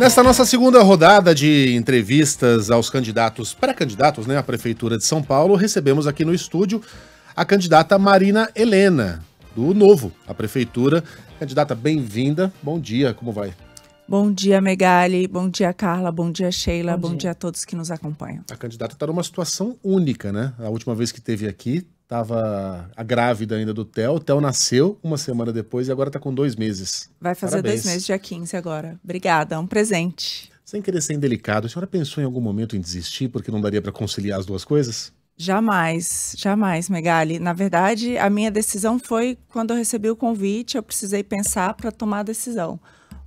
Nesta nossa segunda rodada de entrevistas aos candidatos, pré-candidatos, né, à Prefeitura de São Paulo, recebemos aqui no estúdio a candidata Marina Helena, do Novo, à Prefeitura. Candidata, bem-vinda. Bom dia, como vai? Bom dia, Megali. Bom dia, Carla. Bom dia, Sheila. Bom dia a todos que nos acompanham. A candidata está numa situação única, né? A última vez que esteve aqui, estava grávida ainda do Theo. O Theo nasceu uma semana depois e agora está com 2 meses. Vai fazer Parabéns. 2 meses, dia 15 agora. Obrigada, é um presente. Sem querer ser indelicado, a senhora pensou em algum momento em desistir porque não daria para conciliar as duas coisas? Jamais, jamais, Megali. Na verdade, a minha decisão foi quando eu recebi o convite, eu precisei pensar para tomar a decisão.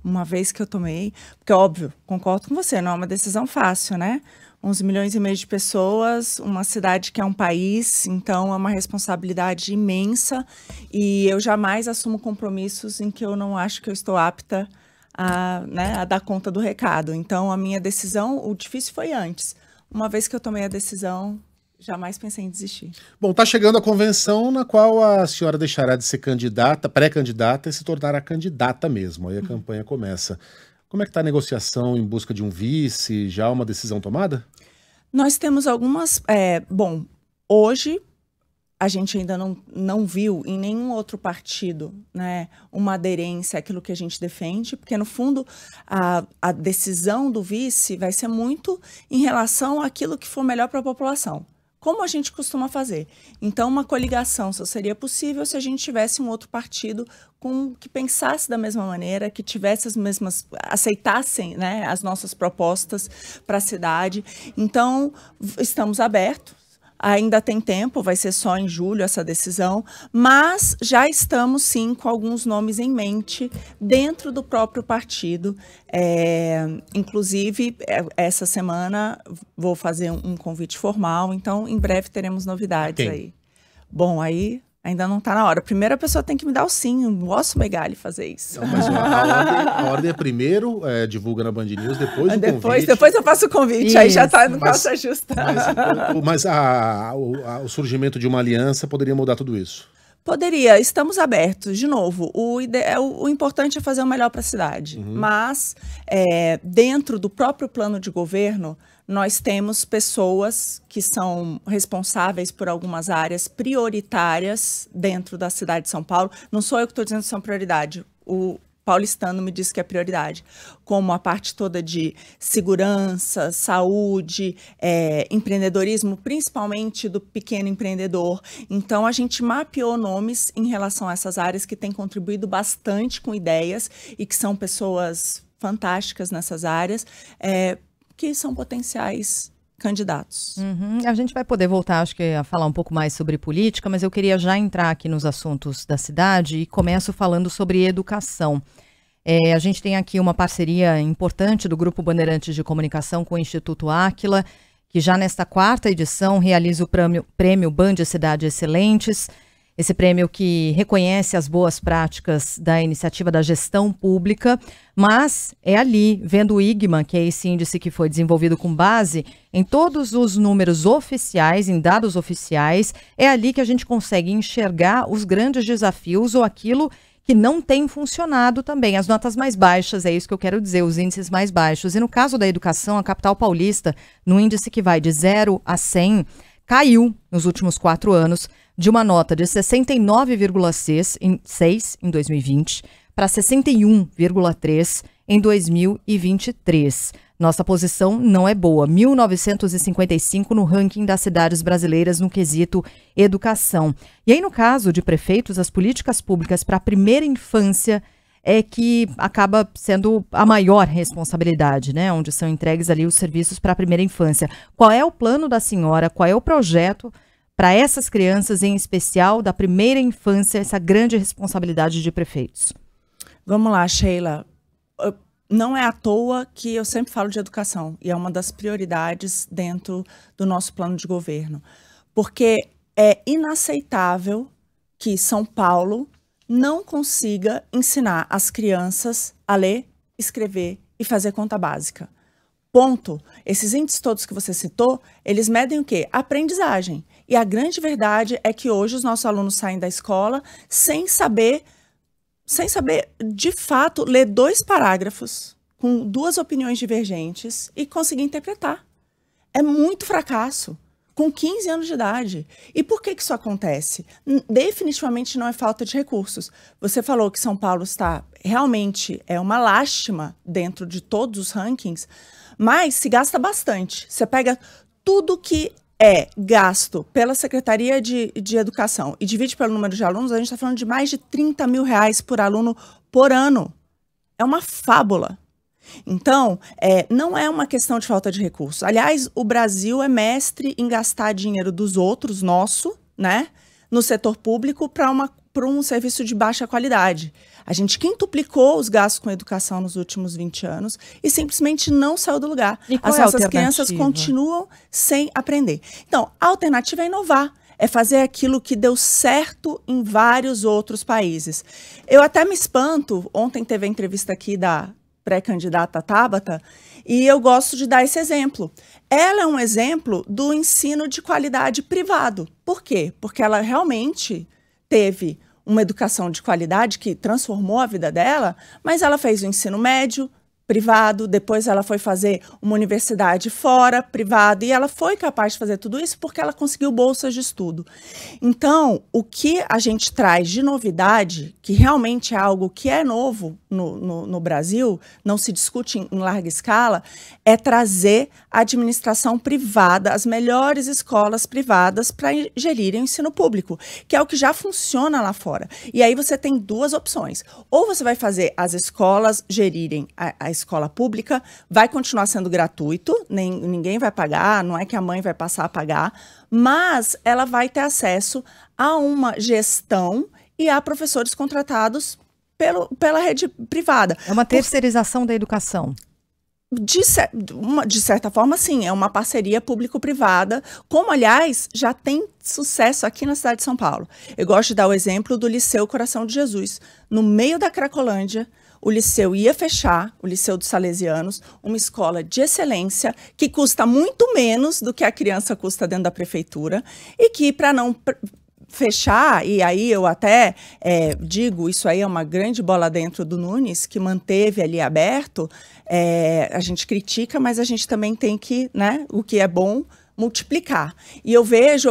Uma vez que eu tomei, porque óbvio, concordo com você, não é uma decisão fácil, né? 11 milhões e meio de pessoas, uma cidade que é um país, então é uma responsabilidade imensa e eu jamais assumo compromissos em que eu não acho que eu estou apta a dar conta do recado. Então a minha decisão, o difícil foi antes. Uma vez que eu tomei a decisão, jamais pensei em desistir. Bom, tá chegando a convenção na qual a senhora deixará de ser candidata, pré-candidata, e se tornará candidata mesmo. Aí a campanha começa. Como é que tá a negociação em busca de um vice? Já há uma decisão tomada? Nós temos algumas... Bom, hoje a gente ainda não viu em nenhum outro partido, né, uma aderência àquilo que a gente defende, porque no fundo a decisão do vice vai ser muito em relação àquilo que for melhor para a população. Como a gente costuma fazer. Então, uma coligação só seria possível se a gente tivesse um outro partido que pensasse da mesma maneira, que tivesse as mesmas, aceitassem, né, as nossas propostas para a cidade. Então, estamos abertos. Ainda tem tempo, vai ser só em julho essa decisão, mas já estamos sim com alguns nomes em mente dentro do próprio partido. Inclusive, essa semana vou fazer um convite formal, então em breve teremos novidades aí. Bom, aí ainda não está na hora. Primeiro a pessoa tem que me dar o sim, não posso Megali fazer isso. Não, mas a ordem é primeiro, divulga na Band News, depois o convite. Depois eu faço o convite, isso. Aí já está no calça justa. Mas o surgimento de uma aliança poderia mudar tudo isso? Poderia, estamos abertos. De novo, o importante é fazer o melhor para a cidade. Mas, dentro do próprio plano de governo, nós temos pessoas que são responsáveis por algumas áreas prioritárias dentro da cidade de São Paulo. Não sou eu que estou dizendo que são prioridade. O paulistano me diz que é prioridade, como a parte toda de segurança, saúde, empreendedorismo, principalmente do pequeno empreendedor. Então, a gente mapeou nomes em relação a essas áreas que têm contribuído bastante com ideias e que são pessoas fantásticas nessas áreas, que são potenciais candidatos. A gente vai poder voltar, acho que, a falar um pouco mais sobre política, mas eu queria já entrar aqui nos assuntos da cidade e começo falando sobre educação. A gente tem aqui uma parceria importante do Grupo Bandeirantes de Comunicação com o Instituto Áquila, que já nesta 4ª edição realiza o prêmio Band Cidade Excelentes, esse prêmio que reconhece as boas práticas da iniciativa da gestão pública, mas é ali, vendo o IGMA, que é esse índice que foi desenvolvido com base em todos os números oficiais, em dados oficiais, é ali que a gente consegue enxergar os grandes desafios ou aquilo que não tem funcionado também. As notas mais baixas, é isso que eu quero dizer, os índices mais baixos. E no caso da educação, a capital paulista, no índice que vai de 0 a 100, caiu nos últimos 4 anos, de uma nota de 69,6 em 2020 para 61,3 em 2023. Nossa posição não é boa, 1955 no ranking das cidades brasileiras no quesito educação. E aí, no caso de prefeitos, as políticas públicas para a primeira infância é que acaba sendo a maior responsabilidade, né? Onde são entregues ali os serviços para a primeira infância. Qual é o plano da senhora, qual é o projeto para essas crianças, em especial da primeira infância, essa grande responsabilidade de prefeitos? Vamos lá, Sheila. Não é à toa que eu sempre falo de educação, e é uma das prioridades dentro do nosso plano de governo. Porque é inaceitável que São Paulo não consiga ensinar as crianças a ler, escrever e fazer conta básica. Ponto. Esses índices todos que você citou, eles medem o quê? Aprendizagem. E a grande verdade é que hoje os nossos alunos saem da escola sem saber, de fato, ler 2 parágrafos com 2 opiniões divergentes e conseguir interpretar. É muito fracasso, com 15 anos de idade. E por que isso acontece? Definitivamente não é falta de recursos. Você falou que São Paulo está realmente, é uma lástima dentro de todos os rankings, mas se gasta bastante. Você pega tudo que é gasto pela Secretaria de Educação e divide pelo número de alunos, a gente está falando de mais de R$30 mil por aluno por ano. É uma fábula. Então, não é uma questão de falta de recursos. Aliás, o Brasil é mestre em gastar dinheiro dos outros, nosso, né, no setor público para um serviço de baixa qualidade. A gente quintuplicou os gastos com educação nos últimos 20 anos e simplesmente não saiu do lugar. As nossas crianças continuam sem aprender. Então, a alternativa é inovar. É fazer aquilo que deu certo em vários outros países. Eu até me espanto, ontem teve a entrevista aqui da pré-candidata Tabata, e eu gosto de dar esse exemplo. Ela é um exemplo do ensino de qualidade privado. Por quê? Porque ela realmente teve uma educação de qualidade que transformou a vida dela, mas ela fez o ensino médio privado, depois ela foi fazer uma universidade fora, privada, e ela foi capaz de fazer tudo isso porque ela conseguiu bolsas de estudo. Então, o que a gente traz de novidade, que realmente é algo que é novo no Brasil, não se discute em larga escala, é trazer a administração privada, as melhores escolas privadas para gerirem o ensino público, que é o que já funciona lá fora. E aí você tem 2 opções. Ou você vai fazer as escolas gerirem a escola pública, vai continuar sendo gratuito, ninguém vai pagar, não é que a mãe vai passar a pagar, mas ela vai ter acesso a uma gestão e a professores contratados pela rede privada. É uma terceirização da educação. De certa forma, sim, é uma parceria público-privada, como, aliás, já tem sucesso aqui na cidade de São Paulo. Eu gosto de dar o exemplo do Liceu Coração de Jesus. No meio da Cracolândia, o liceu ia fechar, o Liceu dos Salesianos, uma escola de excelência, que custa muito menos do que a criança custa dentro da prefeitura, e que, para não fechar, e aí eu até digo, isso aí é uma grande bola dentro do Nunes, que manteve ali aberto, a gente critica, mas a gente também tem que, né, o que é bom, multiplicar. E eu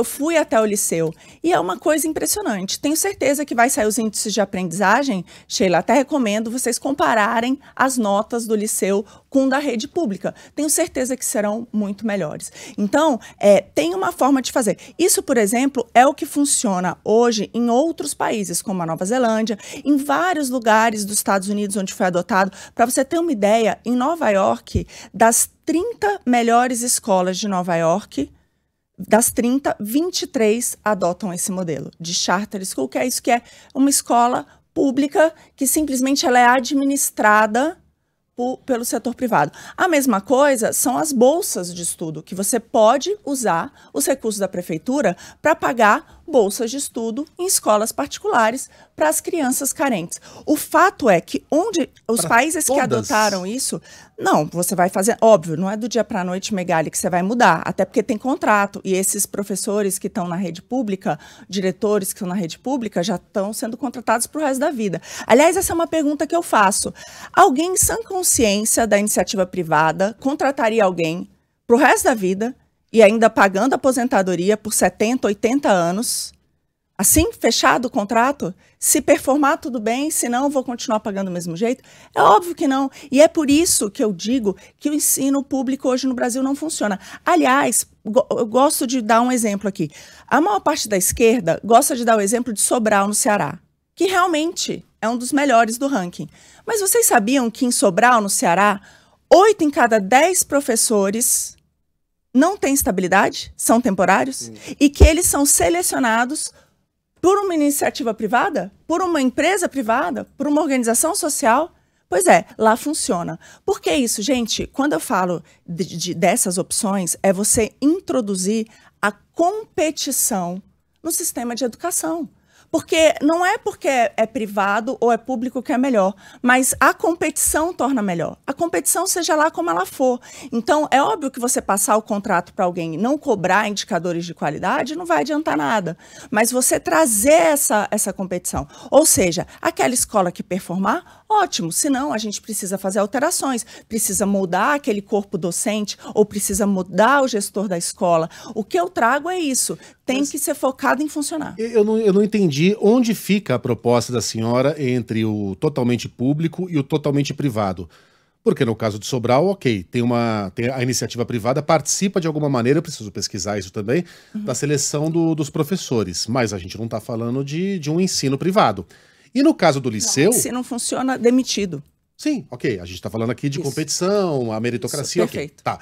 fui até o liceu, e é uma coisa impressionante. Tenho certeza que vai sair os índices de aprendizagem, Sheila, até recomendo vocês compararem as notas do liceu com da rede pública. Tenho certeza que serão muito melhores. Então, tem uma forma de fazer. Isso, por exemplo, é o que funciona hoje em outros países, como a Nova Zelândia, em vários lugares dos Estados Unidos onde foi adotado. Para você ter uma ideia, em Nova York, das 30 melhores escolas de Nova York, das 30, 23 adotam esse modelo de charter school, que é isso, que é uma escola pública que simplesmente ela é administrada pelo setor privado. A mesma coisa são as bolsas de estudo, que você pode usar os recursos da prefeitura para pagar bolsas de estudo em escolas particulares para as crianças carentes. O fato é que onde os países que adotaram isso, não, você vai fazer, óbvio, não é do dia para a noite, Megali, que você vai mudar, até porque tem contrato, e esses professores que estão na rede pública, diretores que estão na rede pública, já estão sendo contratados para o resto da vida. Aliás, essa é uma pergunta que eu faço. Alguém em sã consciência da iniciativa privada contrataria alguém para o resto da vida e ainda pagando aposentadoria por 70, 80 anos, assim, fechado o contrato? Se performar, tudo bem, se não, vou continuar pagando do mesmo jeito? É óbvio que não. E é por isso que eu digo que o ensino público hoje no Brasil não funciona. Aliás, eu gosto de dar um exemplo aqui. A maior parte da esquerda gosta de dar o exemplo de Sobral, no Ceará, que realmente é um dos melhores do ranking. Mas vocês sabiam que em Sobral, no Ceará, 8 em cada 10 professores não têm estabilidade, são temporários, e que eles são selecionados por uma iniciativa privada, por uma empresa privada, por uma organização social? Pois é, lá funciona. Por que isso, gente? Quando eu falo dessas opções, é você introduzir a competição no sistema de educação. Porque não é porque é privado ou é público que é melhor, mas a competição torna melhor. A competição, seja lá como ela for. Então, é óbvio que você passar o contrato para alguém e não cobrar indicadores de qualidade não vai adiantar nada. Mas você trazer essa competição. Ou seja, aquela escola que performar, ótimo. Se não, a gente precisa fazer alterações, precisa mudar aquele corpo docente ou precisa mudar o gestor da escola. O que eu trago é isso, tem que ser focado em funcionar. Eu não entendi onde fica a proposta da senhora entre o totalmente público e o totalmente privado. Porque no caso de Sobral, ok, tem a iniciativa privada, participa de alguma maneira, eu preciso pesquisar isso também, da seleção dos professores. Mas a gente não está falando de um ensino privado. E no caso do liceu... Se não funciona, demitido. Sim, ok, a gente está falando aqui de Isso. competição, a meritocracia, Isso, ok. perfeito. Tá.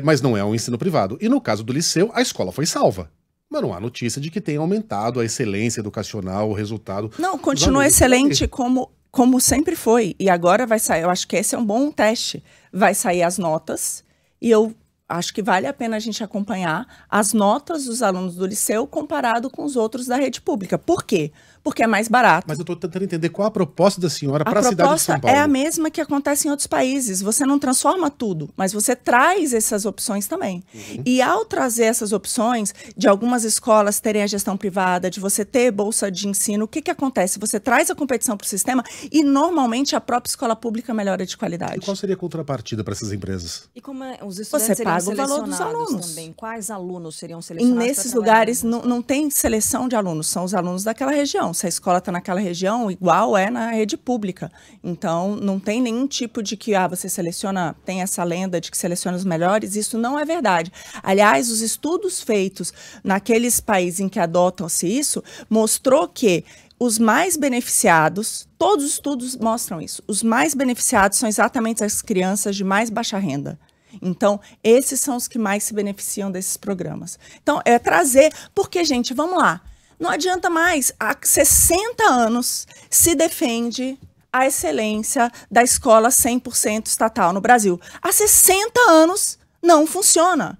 Mas não é um ensino privado. E no caso do liceu, a escola foi salva. Mas não há notícia de que tenha aumentado a excelência educacional, o resultado... Não, continua excelente como sempre foi. E agora vai sair, eu acho que esse é um bom teste. Vai sair as notas e eu acho que vale a pena a gente acompanhar as notas dos alunos do liceu comparado com os outros da rede pública. Por quê? Porque é mais barato. Mas eu estou tentando entender qual a proposta da senhora para A a cidade de proposta São Paulo. é a mesma que acontece em outros países. Você não transforma tudo, mas você traz essas opções também. E ao trazer essas opções, de algumas escolas terem a gestão privada, de você ter bolsa de ensino, o que acontece? Você traz a competição para o sistema e normalmente a própria escola pública melhora de qualidade. E qual seria a contrapartida para essas empresas? E como os estudantes Você seriam paga o valor dos selecionados alunos. também? Quais alunos seriam E selecionados? nesses lugares não tem seleção de alunos, são os alunos daquela região. Se a escola está naquela região, igual é na rede pública. Então, não tem nenhum tipo de que você seleciona, tem essa lenda de que seleciona os melhores, isso não é verdade. Aliás, os estudos feitos naqueles países em que adotam-se isso, mostrou que os mais beneficiados, todos os estudos mostram isso, os mais beneficiados são exatamente as crianças de mais baixa renda. Então, esses são os que mais se beneficiam desses programas. Então, é trazer, porque, gente, vamos lá, não adianta mais, há 60 anos se defende a excelência da escola 100% estatal no Brasil. Há 60 anos não funciona.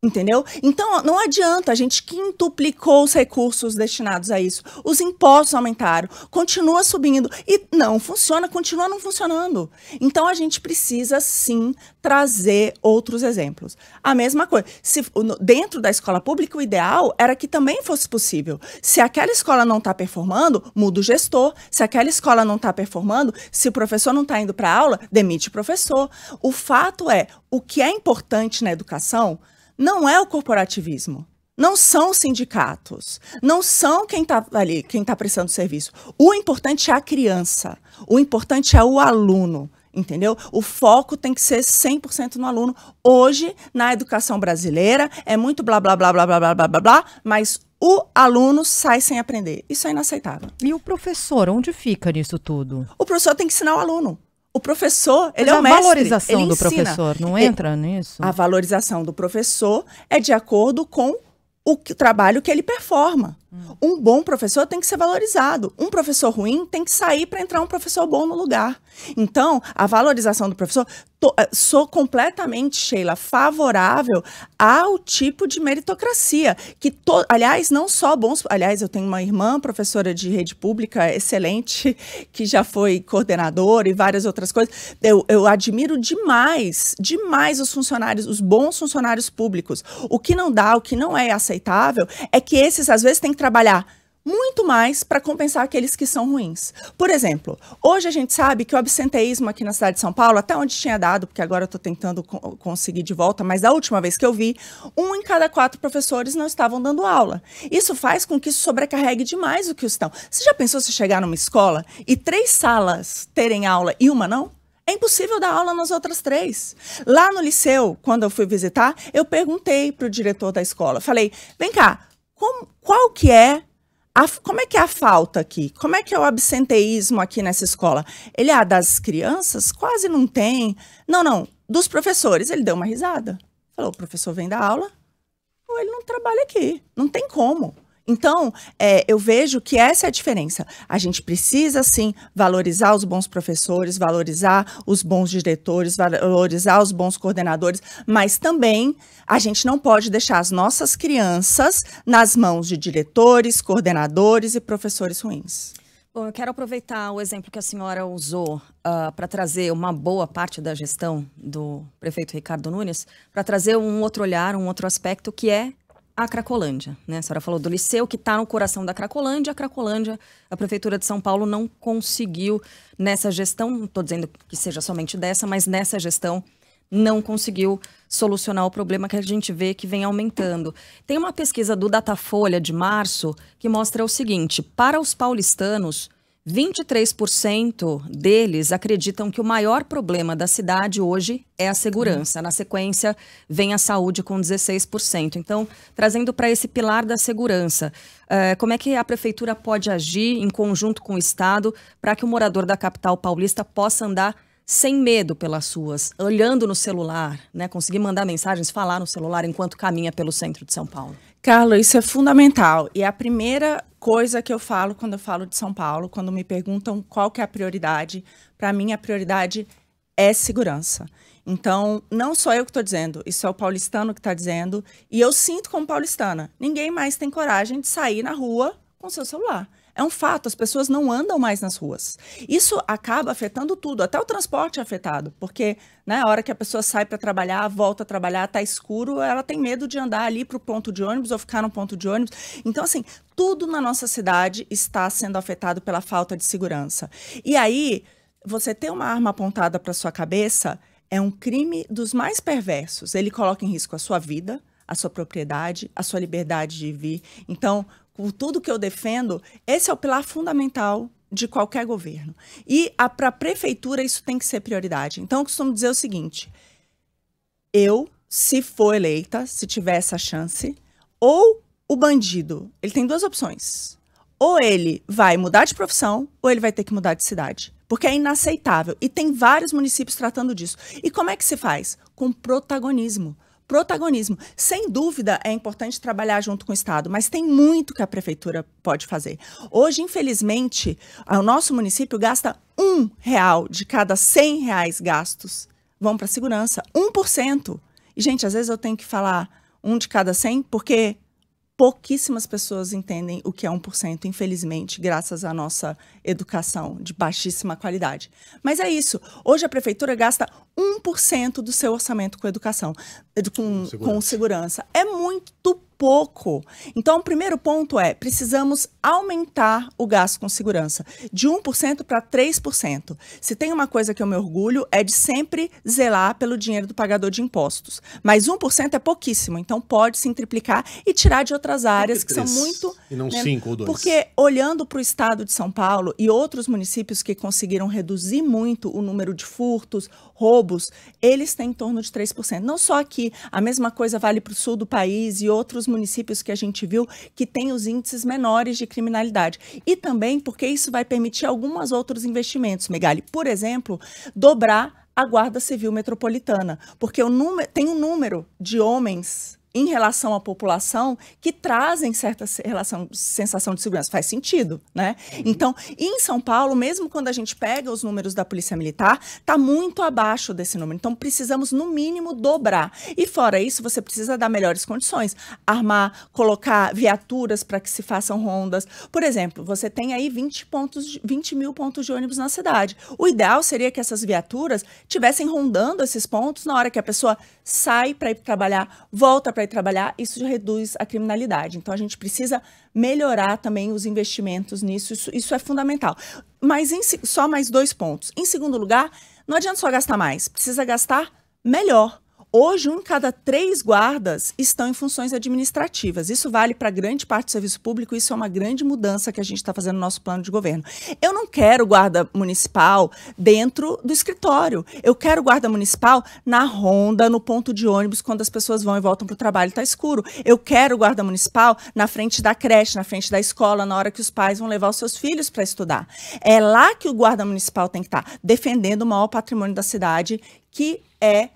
Entendeu? Então, não adianta, a gente quintuplicou os recursos destinados a isso. Os impostos aumentaram, continua subindo e não funciona, continua não funcionando. Então, a gente precisa, sim, trazer outros exemplos. A mesma coisa, dentro da escola pública, o ideal era que também fosse possível. Se aquela escola não está performando, muda o gestor. Se aquela escola não está performando, se o professor não está indo para a aula, demite o professor. O fato é, o que é importante na educação não é o corporativismo, não são os sindicatos, não são quem está ali, quem está prestando serviço. O importante é a criança, o importante é o aluno, entendeu? O foco tem que ser 100% no aluno. Hoje, na educação brasileira, é muito blá, blá, blá, blá, blá, blá, blá, blá, blá, mas o aluno sai sem aprender. Isso é inaceitável. E o professor, onde fica nisso tudo? O professor tem que ensinar o aluno. O professor, ele é o mestre. A valorização do ensina. professor não entra nisso? A valorização do professor é de acordo com o trabalho que ele performa. Um bom professor tem que ser valorizado. Um professor ruim tem que sair para entrar um professor bom no lugar. Então, a valorização do professor, sou completamente, Sheila, favorável ao tipo de meritocracia. Aliás, não só bons... Aliás, eu tenho uma irmã, professora de rede pública, excelente, que já foi coordenadora e várias outras coisas. Eu admiro demais os funcionários, os bons funcionários públicos. O que não dá, o que não é aceitável, é que esses, às vezes, têm que trabalhar muito mais para compensar aqueles que são ruins. Por exemplo, hoje a gente sabe que o absenteísmo aqui na cidade de São Paulo, até onde tinha dado, porque agora eu estou tentando conseguir de volta, mas da última vez que eu vi, 1 em cada 4 professores não estavam dando aula. Isso faz com que isso sobrecarregue demais o que estão. Você já pensou se chegar numa escola e 3 salas terem aula e uma não? É impossível dar aula nas outras 3. Lá no liceu, quando eu fui visitar, eu perguntei para o diretor da escola, falei, vem cá, qual que é como é que é a falta aqui? Como é que é o absenteísmo aqui nessa escola? Ele, das crianças, quase não tem. Não, dos professores. Ele deu uma risada. Falou, o professor vem dar aula ou ele não trabalha aqui. Não tem como. Então, eu vejo que essa é a diferença. A gente precisa, sim, valorizar os bons professores, valorizar os bons diretores, valorizar os bons coordenadores, mas também a gente não pode deixar as nossas crianças nas mãos de diretores, coordenadores e professores ruins. Bom, eu quero aproveitar o exemplo que a senhora usou para trazer uma boa parte da gestão do prefeito Ricardo Nunes, para trazer um outro olhar, um outro aspecto, que é a Cracolândia, né? A senhora falou do Liceu, que está no coração da Cracolândia. A Cracolândia, a Prefeitura de São Paulo não conseguiu nessa gestão, não estou dizendo que seja somente dessa, mas nessa gestão não conseguiu solucionar o problema que a gente vê que vem aumentando. Tem uma pesquisa do Datafolha de março que mostra o seguinte: para os paulistanos, 23% deles acreditam que o maior problema da cidade hoje é a segurança. Na sequência, vem a saúde com 16%. Então, trazendo para esse pilar da segurança, como é que a Prefeitura pode agir em conjunto com o Estado para que o morador da capital paulista possa andar sem medo pelas ruas, olhando no celular, né? Conseguir mandar mensagens, falar no celular enquanto caminha pelo centro de São Paulo? Carla, isso é fundamental. E é a primeira coisa que eu falo quando eu falo de São Paulo, quando me perguntam qual que é a prioridade. Para mim, a prioridade é segurança. Então, não sou eu que estou dizendo, isso é o paulistano que está dizendo. E eu sinto como paulistana, ninguém mais tem coragem de sair na rua com seu celular. É um fato, as pessoas não andam mais nas ruas. Isso acaba afetando tudo, até o transporte é afetado, porque a hora que a pessoa sai para trabalhar, volta a trabalhar, está escuro, ela tem medo de andar ali para o ponto de ônibus ou ficar no ponto de ônibus. Então, assim, tudo na nossa cidade está sendo afetado pela falta de segurança. E aí, você ter uma arma apontada para sua cabeça é um crime dos mais perversos. Ele coloca em risco a sua vida, a sua propriedade, a sua liberdade de vir. Então, por tudo que eu defendo, esse é o pilar fundamental de qualquer governo. E para a prefeitura isso tem que ser prioridade. Então, eu costumo dizer o seguinte: eu, se for eleita, se tiver essa chance, ou o bandido, ele tem duas opções. Ou ele vai mudar de profissão, ou ele vai ter que mudar de cidade. Porque é inaceitável. E tem vários municípios tratando disso. E como é que se faz? Com protagonismo. Protagonismo. Sem dúvida, é importante trabalhar junto com o Estado, mas tem muito que a Prefeitura pode fazer. Hoje, infelizmente, o nosso município gasta R$1 de cada R$100 gastos vão para a segurança. 1%. E, gente, às vezes eu tenho que falar 1 de cada 100, porque pouquíssimas pessoas entendem o que é 1%, infelizmente, graças à nossa educação de baixíssima qualidade. Mas é isso. Hoje a Prefeitura gasta 1% do seu orçamento com educação, com segurança. É muito pouco. Então, o primeiro ponto é, precisamos aumentar o gasto com segurança, de 1% para 3%. Se tem uma coisa que eu me orgulho, é de sempre zelar pelo dinheiro do pagador de impostos. Mas 1% é pouquíssimo, então pode se triplicar e tirar de outras áreas que são muito... E não 5 ou 2. Porque, olhando para o estado de São Paulo e outros municípios que conseguiram reduzir muito o número de furtos, roubos, eles têm em torno de 3%. Não só aqui, a mesma coisa vale para o sul do país e outros municípios que a gente viu que têm os índices menores de criminalidade. E também porque isso vai permitir alguns outros investimentos, Megali. Por exemplo, dobrar a Guarda Civil Metropolitana, porque tem um número de homens em relação à população que trazem certa sensação de segurança. Faz sentido, né? Então, em São Paulo, mesmo quando a gente pega os números da Polícia Militar, está muito abaixo desse número. Então, precisamos, no mínimo, dobrar. E fora isso, você precisa dar melhores condições. Armar, colocar viaturas para que se façam rondas. Por exemplo, você tem aí 20 mil pontos de ônibus na cidade. O ideal seria que essas viaturas estivessem rondando esses pontos na hora que a pessoa sai para ir trabalhar, volta para ir trabalhar, isso reduz a criminalidade. Então, a gente precisa melhorar também os investimentos nisso, isso é fundamental. Mas só mais 2 pontos. Em segundo lugar, não adianta só gastar mais, precisa gastar melhor. Hoje, 1 em cada 3 guardas estão em funções administrativas. Isso vale para grande parte do serviço público, isso é uma grande mudança que a gente está fazendo no nosso plano de governo. Eu não quero guarda municipal dentro do escritório. Eu quero guarda municipal na ronda, no ponto de ônibus, quando as pessoas vão e voltam para o trabalho e está escuro. Eu quero guarda municipal na frente da creche, na frente da escola, na hora que os pais vão levar os seus filhos para estudar. É lá que o guarda municipal tem que estar, defendendo o maior patrimônio da cidade, que é,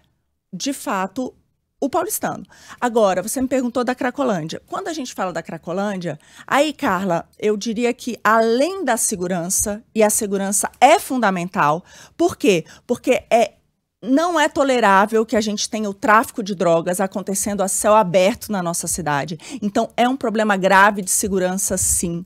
de fato, o paulistano. Agora, você me perguntou da Cracolândia. Quando a gente fala da Cracolândia, aí, Carla, eu diria que além da segurança, e a segurança é fundamental, por quê? Porque não é tolerável que a gente tenha o tráfico de drogas acontecendo a céu aberto na nossa cidade. Então, é um problema grave de segurança, sim.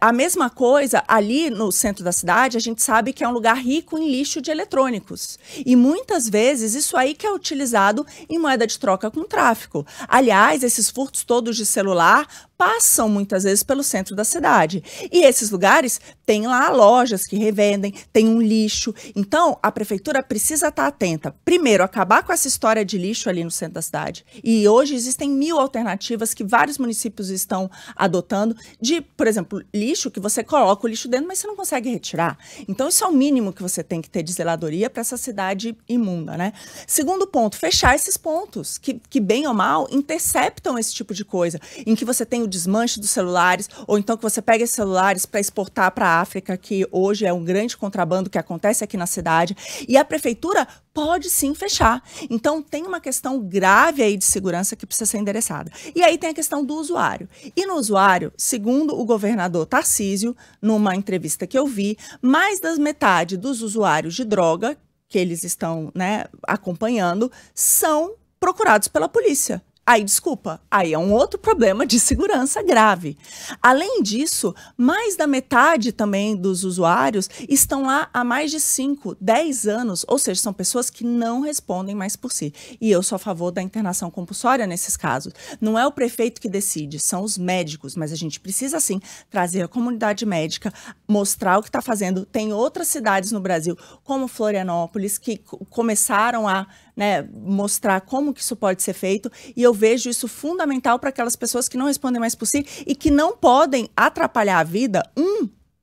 A mesma coisa, ali no centro da cidade, a gente sabe que é um lugar rico em lixo de eletrônicos. E muitas vezes isso aí que é utilizado em moeda de troca com tráfico. Aliás, esses furtos todos de celular passam muitas vezes pelo centro da cidade. E esses lugares têm lá lojas que revendem, tem um lixo. Então, a prefeitura precisa estar atenta. Primeiro, acabar com essa história de lixo ali no centro da cidade. E hoje existem 1000 alternativas que vários municípios estão adotando de, por exemplo, lixo que você coloca o lixo dentro, mas você não consegue retirar. Então, isso é o mínimo que você tem que ter de zeladoria para essa cidade imunda, né? Segundo ponto, fechar esses pontos que bem ou mal, interceptam esse tipo de coisa, em que você tem o desmanche dos celulares, ou então que você pega esses celulares para exportar para a África, que hoje é um grande contrabando que acontece aqui na cidade, e a prefeitura pode sim fechar. Então tem uma questão grave aí de segurança que precisa ser endereçada. E aí tem a questão do usuário. E no usuário, segundo o governador Tarcísio, numa entrevista que eu vi, mais da metade dos usuários de droga que eles estão, né, acompanhando são procurados pela polícia. Aí, desculpa, aí é um outro problema de segurança grave. Além disso, mais da metade também dos usuários estão lá há mais de 5, 10 anos, ou seja, são pessoas que não respondem mais por si. E eu sou a favor da internação compulsória nesses casos. Não é o prefeito que decide, são os médicos, mas a gente precisa, sim, trazer a comunidade médica, mostrar o que está fazendo. Tem outras cidades no Brasil, como Florianópolis, que começaram a, né, mostrar como que isso pode ser feito, e eu vejo isso fundamental para aquelas pessoas que não respondem mais por si e que não podem atrapalhar a vida,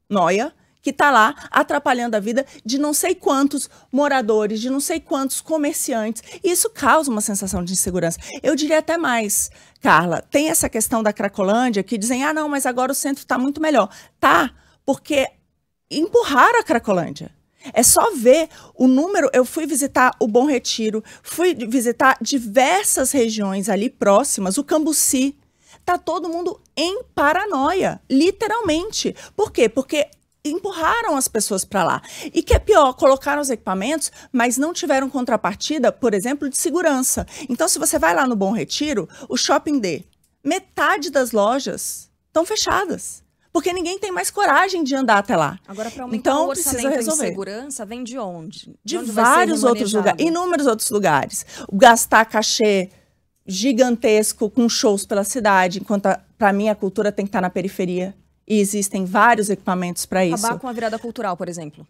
noia, que está lá atrapalhando a vida de não sei quantos moradores, de não sei quantos comerciantes, e isso causa uma sensação de insegurança. Eu diria até mais, Carla, tem essa questão da Cracolândia que dizem, não, mas agora o centro está muito melhor. Tá, porque empurraram a Cracolândia. É só ver o número. Eu fui visitar o Bom Retiro, fui visitar diversas regiões ali próximas, o Cambuci. Tá todo mundo em paranoia, literalmente. Por quê? Porque empurraram as pessoas para lá. E que é pior, colocaram os equipamentos, mas não tiveram contrapartida, por exemplo, de segurança. Então, se você vai lá no Bom Retiro, o Shopping D, metade das lojas estão fechadas. Porque ninguém tem mais coragem de andar até lá. Agora, para aumentar então, o orçamento precisa resolver. em segurança, vem de onde? De vários outros lugares, inúmeros outros lugares. Gastar cachê gigantesco com shows pela cidade, enquanto, para mim, a cultura tem que estar na periferia. E existem vários equipamentos para isso. Acabar com a virada cultural, por exemplo.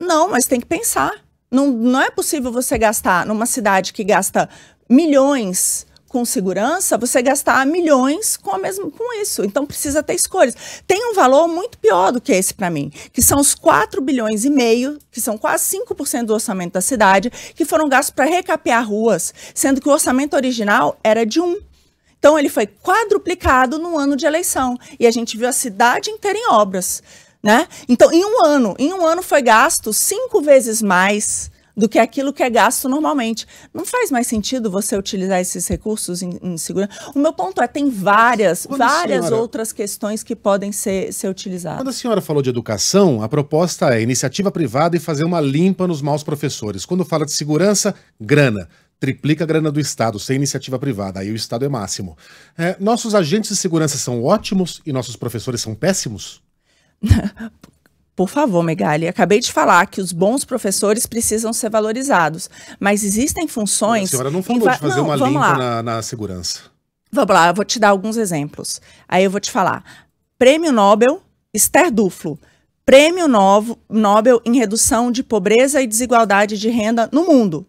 Não, mas tem que pensar. Não é possível você gastar, numa cidade que gasta milhões com segurança, você gastar milhões com isso. Então, precisa ter escolhas. Tem um valor muito pior do que esse para mim, que são os 4,5 bilhões, que são quase 5% do orçamento da cidade, que foram gastos para recapear ruas, sendo que o orçamento original era de 1. Então, ele foi quadruplicado no ano de eleição. E a gente viu a cidade inteira em obras, né? Então, em um ano foi gasto 5 vezes mais do que aquilo que é gasto normalmente. Não faz mais sentido você utilizar esses recursos em segurança. O meu ponto é, tem várias outras questões que podem ser utilizadas. Quando a senhora falou de educação, a proposta é iniciativa privada e fazer uma limpa nos maus professores. Quando fala de segurança, grana. Triplica a grana do Estado, sem iniciativa privada. Aí o Estado é máximo. Nossos agentes de segurança são ótimos e nossos professores são péssimos? Por favor, Megali, acabei de falar que os bons professores precisam ser valorizados, mas existem funções... A senhora não falou de fazer uma limpa na segurança. Vamos lá, eu vou te dar alguns exemplos. Aí eu vou te falar. Prêmio Nobel, Esther Duflo. Prêmio Nobel em redução de pobreza e desigualdade de renda no mundo.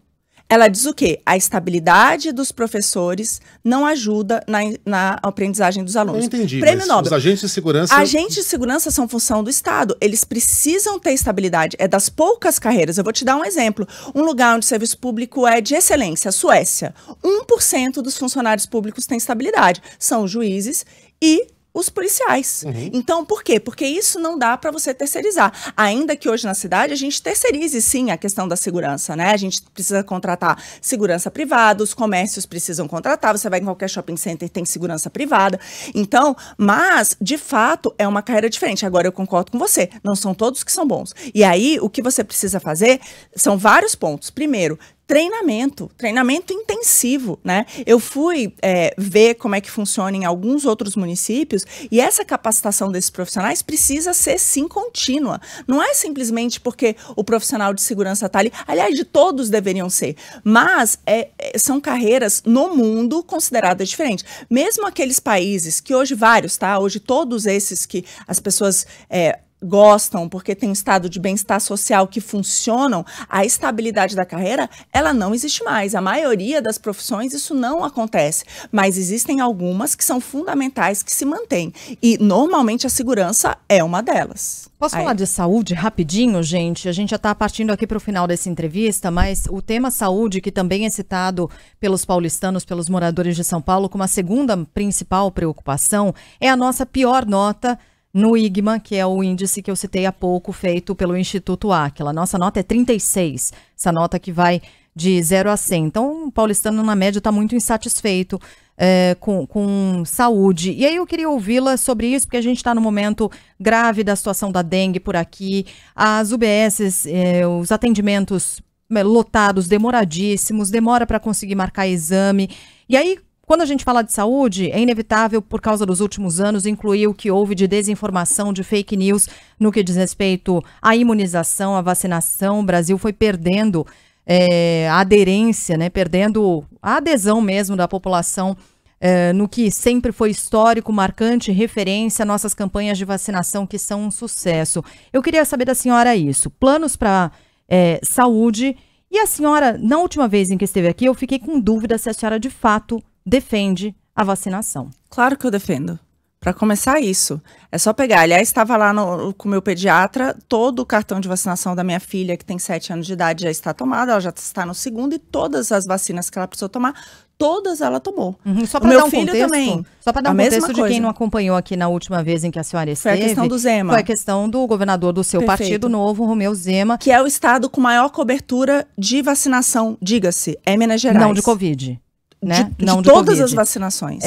Ela diz o quê? A estabilidade dos professores não ajuda na aprendizagem dos alunos. Eu entendi, Prêmio Nobel. Os agentes de segurança... Agentes de segurança são função do Estado. Eles precisam ter estabilidade. É das poucas carreiras. Eu vou te dar um exemplo. Um lugar onde o serviço público é de excelência, a Suécia. 1% dos funcionários públicos têm estabilidade. São os juízes e os policiais. Então, por quê? Porque isso não dá para você terceirizar. Ainda que hoje na cidade a gente terceirize, sim, a questão da segurança, né? A gente precisa contratar segurança privada, os comércios precisam contratar, você vai em qualquer shopping center e tem segurança privada. Então, mas, de fato, é uma carreira diferente. Agora, eu concordo com você, não são todos que são bons. E aí, o que você precisa fazer são vários pontos. Primeiro, treinamento intensivo, né? Eu fui ver como é que funciona em alguns outros municípios e essa capacitação desses profissionais precisa ser, sim, contínua. Não é simplesmente porque o profissional de segurança está ali, aliás, de todos deveriam ser, mas são carreiras no mundo consideradas diferentes. Mesmo aqueles países que hoje vários, tá? Hoje todos esses que as pessoas gostam, porque tem um estado de bem-estar social que funcionam, a estabilidade da carreira, ela não existe mais. A maioria das profissões isso não acontece, mas existem algumas que são fundamentais, que se mantêm. E, normalmente, a segurança é uma delas. Posso falar de saúde rapidinho, gente? A gente já está partindo aqui para o final dessa entrevista, mas o tema saúde, que também é citado pelos paulistanos, pelos moradores de São Paulo, como a segunda principal preocupação, é a nossa pior nota no IGMA, que é o índice que eu citei há pouco, feito pelo Instituto Áquila. Nossa nota é 36, essa nota que vai de 0 a 100. Então, o paulistano, na média, está muito insatisfeito com saúde. E aí eu queria ouvi-la sobre isso, porque a gente está no momento grave da situação da dengue por aqui. As UBSs, os atendimentos lotados, demoradíssimos, demora para conseguir marcar exame. E aí, quando a gente fala de saúde, é inevitável, por causa dos últimos anos, incluir o que houve de desinformação, de fake news no que diz respeito à imunização, à vacinação. O Brasil foi perdendo a aderência, né, perdendo a adesão mesmo da população no que sempre foi histórico, marcante, referência, nossas campanhas de vacinação que são um sucesso. Eu queria saber da senhora isso, planos para saúde. E a senhora, na última vez em que esteve aqui, eu fiquei com dúvida se a senhora de fato defende a vacinação. Claro que eu defendo. Para começar isso, é só pegar. Aliás, estava lá com o meu pediatra, todo o cartão de vacinação da minha filha, que tem 7 anos de idade, já está tomado, ela já está no segundo, e todas as vacinas que ela precisou tomar, todas ela tomou. Só para dar um contexto, também. Só para dar um contexto de quem não acompanhou aqui na última vez em que a senhora esteve. Foi a questão do Zema. Foi a questão do governador do seu partido novo, Romeu Zema. Que é o estado com maior cobertura de vacinação, diga-se, é Minas Gerais. Não de Covid. Né? De todas as vacinações.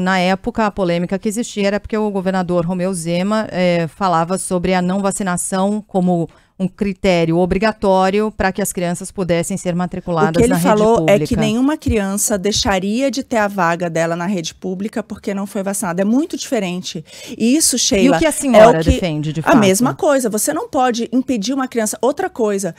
Na época, a polêmica que existia era porque o governador Romeu Zema falava sobre a não vacinação como um critério obrigatório para que as crianças pudessem ser matriculadas na rede pública. O que ele falou é que nenhuma criança deixaria de ter a vaga dela na rede pública porque não foi vacinada. É muito diferente. E isso, Sheila, e o que a senhora defende, de fato? A mesma coisa. Você não pode impedir uma criança. Outra coisa,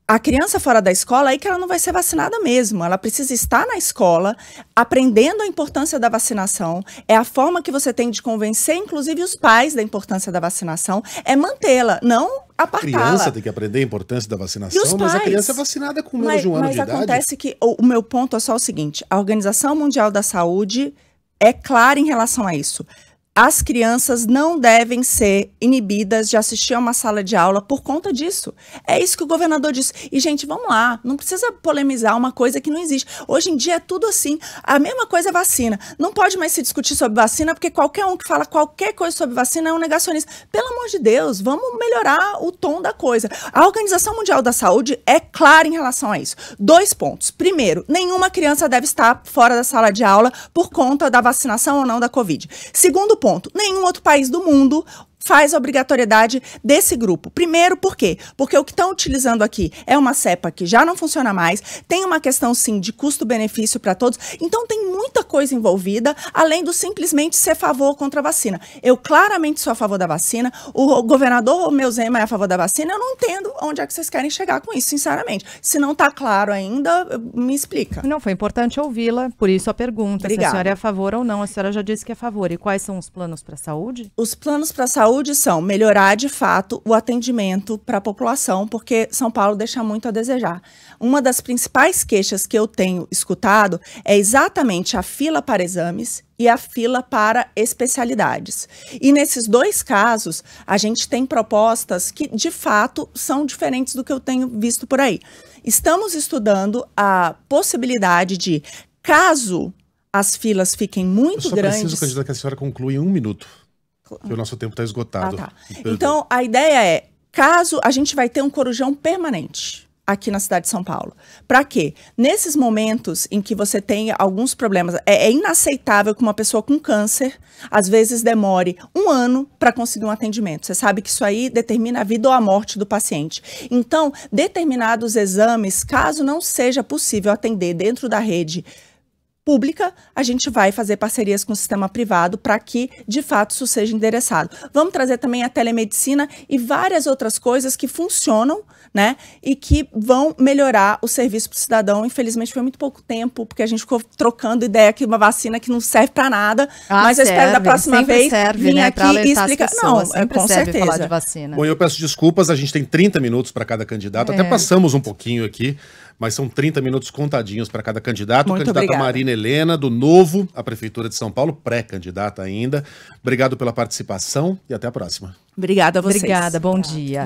a criança fora da escola, aí que ela não vai ser vacinada mesmo. Ela precisa estar na escola, aprendendo a importância da vacinação. É a forma que você tem de convencer, inclusive, os pais da importância da vacinação, é mantê-la, não apartá-la. A criança tem que aprender a importância da vacinação, mas a criança é vacinada com menos de um ano de idade. Mas acontece que o meu ponto é só o seguinte, a Organização Mundial da Saúde é clara em relação a isso. As crianças não devem ser inibidas de assistir a uma sala de aula por conta disso. É isso que o governador disse. E, gente, vamos lá, não precisa polemizar uma coisa que não existe. Hoje em dia é tudo assim. A mesma coisa é vacina. Não pode mais se discutir sobre vacina, porque qualquer um que fala qualquer coisa sobre vacina é um negacionista. Pelo amor de Deus, vamos melhorar o tom da coisa. A Organização Mundial da Saúde é clara em relação a isso. 2 pontos. Primeiro, nenhuma criança deve estar fora da sala de aula por conta da vacinação ou não da Covid. Segundo ponto, nenhum outro país do mundo faz a obrigatoriedade desse grupo. Primeiro, por quê? Porque o que estão utilizando aqui é uma cepa que já não funciona mais, tem uma questão, sim, de custo-benefício para todos, então tem muita coisa envolvida, além do simplesmente ser a favor ou contra a vacina. Eu claramente sou a favor da vacina, o governador Romeu Zema é a favor da vacina, eu não entendo onde é que vocês querem chegar com isso, sinceramente. Se não está claro ainda, me explica. Não, foi importante ouvi-la, por isso a pergunta, Obrigada. Se a senhora é a favor ou não. A senhora já disse que é a favor. E quais são os planos para a saúde? Os planos para a saúde são melhorar, de fato, o atendimento para a população, porque São Paulo deixa muito a desejar. Uma das principais queixas que eu tenho escutado é exatamente a fila para exames e a fila para especialidades. E nesses 2 casos, a gente tem propostas que, de fato, são diferentes do que eu tenho visto por aí. Estamos estudando a possibilidade de, caso as filas fiquem muito grandes... Eu só preciso, candidata, que a senhora conclua em 1 minuto. Porque o nosso tempo está esgotado. Tá. Então, a ideia é, caso a gente vai ter um corujão permanente. aqui na cidade de São Paulo. Para quê? Nesses momentos em que você tem alguns problemas, é inaceitável que uma pessoa com câncer, às vezes, demore 1 ano para conseguir um atendimento. Você sabe que isso aí determina a vida ou a morte do paciente. Então, determinados exames, caso não seja possível atender dentro da rede pública, a gente vai fazer parcerias com o sistema privado para que, de fato, isso seja endereçado. Vamos trazer também a telemedicina e várias outras coisas que funcionam, né, e que vão melhorar o serviço para o cidadão. Infelizmente, foi muito pouco tempo, porque a gente ficou trocando ideia que uma vacina que não serve para nada, mas eu espero da próxima vez vir aqui e explicar. Não, com certeza. Falar de vacina. Bom, eu peço desculpas, a gente tem 30 minutos para cada candidato, até passamos um pouquinho aqui, mas são 30 minutos contadinhos para cada candidato. Muito Candidata obrigada. Marina Helena, do Novo, à Prefeitura de São Paulo, pré-candidata ainda. Obrigado pela participação e até a próxima. Obrigada a vocês. Obrigada, bom dia.